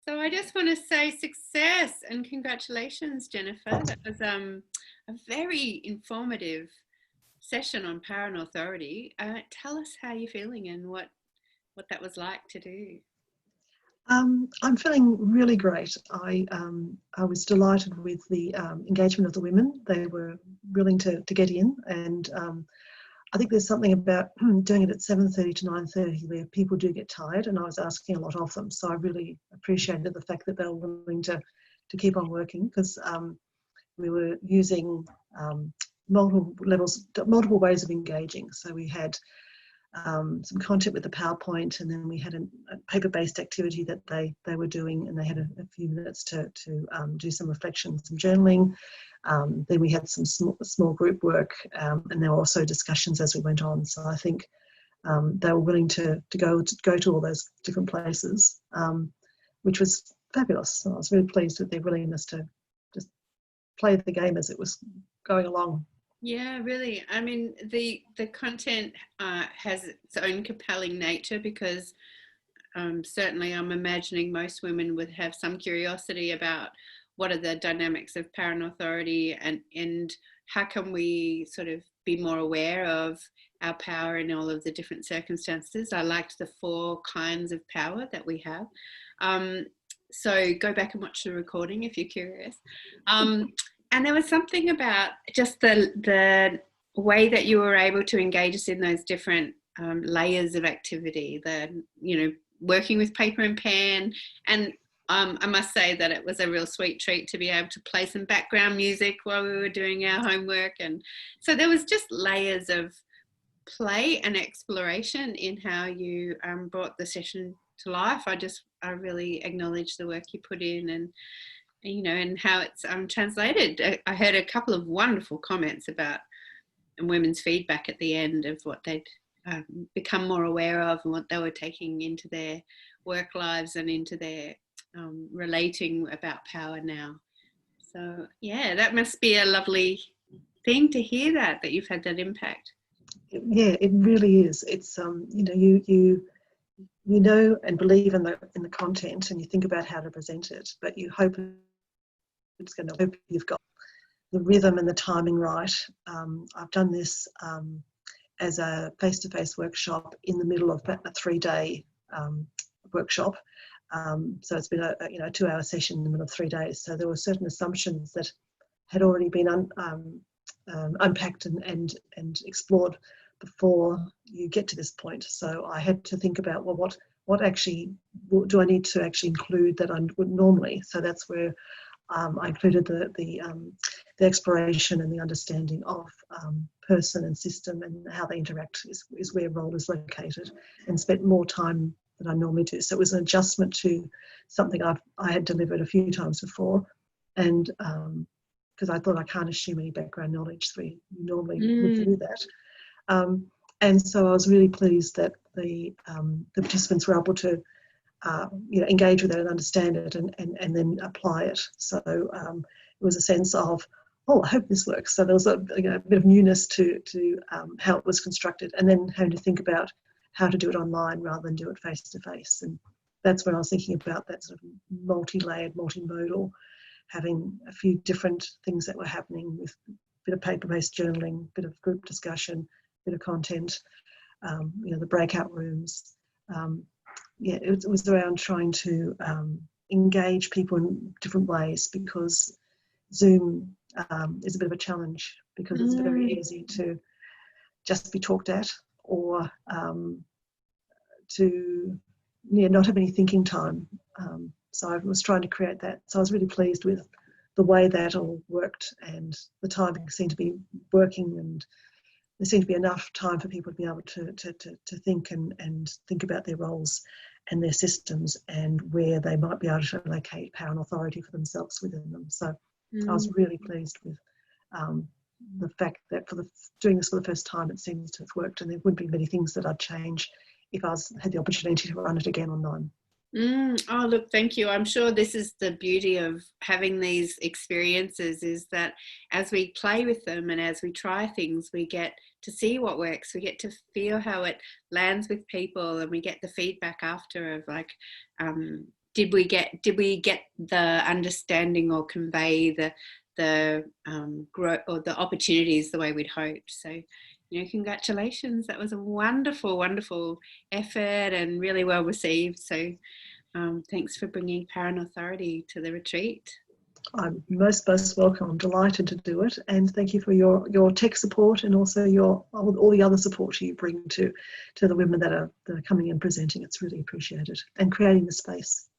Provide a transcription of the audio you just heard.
So I just want to say success and congratulations, Jennifer. That was a very informative session on power and authority. Tell us how you're feeling and what that was like to do. I'm feeling really great. I was delighted with the engagement of the women. They were willing to get in, and I think there's something about doing it at 7:30 to 9:30 where people do get tired, and I was asking a lot of them. So I really appreciated the fact that they were willing to keep on working, because we were using multiple ways of engaging. So we had some content with the PowerPoint, and then we had a paper-based activity that they were doing, and they had a few minutes to do some reflection, some journaling. Then we had some small group work, and there were also discussions as we went on. So I think they were willing to go to all those different places, which was fabulous. So I was really pleased with their willingness to just play the game as it was going along. Yeah, really. I mean, the content has its own compelling nature because certainly I'm imagining most women would have some curiosity about what are the dynamics of power and authority, and how can we sort of be more aware of our power in all of the different circumstances. I liked the 4 kinds of power that we have. So go back and watch the recording if you're curious. And there was something about just the way that you were able to engage us in those different layers of activity, working with paper and pen. And I must say that it was a real sweet treat to be able to play some background music while we were doing our homework. And so there was just layers of play and exploration in how you brought the session to life. I really acknowledge the work you put in, and how it's translated. I heard a couple of wonderful comments about women's feedback at the end of what they'd become more aware of and what they were taking into their work lives and into their relating about power now. So yeah, that must be a lovely thing to hear that you've had that impact. Yeah, it really is. It's you know and believe in the content, and you think about how to present it, but you hope you've got the rhythm and the timing right. I've done this as a face-to-face workshop in the middle of a 3-day workshop. So it's been a 2-hour session in the middle of 3 days. So there were certain assumptions that had already been unpacked and explored before you get to this point. So I had to think about, well, what actually do I need to actually include that I would normally? So that's where I included the exploration and the understanding of person and system and how they interact is where role is located, and spent more time than I normally do. So it was an adjustment to something I had delivered a few times before, and because I thought I can't assume any background knowledge, so we normally would do that. And so I was really pleased that the participants were able to engage with it and understand it and then apply it. So it was a sense of, oh, I hope this works. So there was a bit of newness to how it was constructed, and then having to think about how to do it online rather than do it face to face. And that's when I was thinking about that sort of multi-layered, multimodal, having a few different things that were happening with a bit of paper-based journaling, a bit of group discussion, a bit of content, the breakout rooms. It was around trying to engage people in different ways, because Zoom is a bit of a challenge, because it's very easy to just be talked at, or to not have any thinking time. So I was trying to create that. So I was really pleased with the way that all worked, and the timing seemed to be working, and there seemed to be enough time for people to be able to think and think about their roles and their systems and where they might be able to locate power and authority for themselves within them. So I was really pleased with the fact that doing this for the first time, it seems to have worked, and there wouldn't be many things that I'd change if I had the opportunity to run it again online. Oh, look, thank you. I'm sure this is the beauty of having these experiences, is that as we play with them and as we try things, we get to see what works. We get to feel how it lands with people, and we get the feedback after of like, did we get the understanding or convey the growth or the opportunities the way we'd hoped? So, congratulations. That was a wonderful effort and really well received. So thanks for bringing Power and Authority to the retreat. I'm most welcome. I'm delighted to do it, and thank you for your tech support and also all the other support you bring to the women that are coming and presenting. It's really appreciated, and creating the space.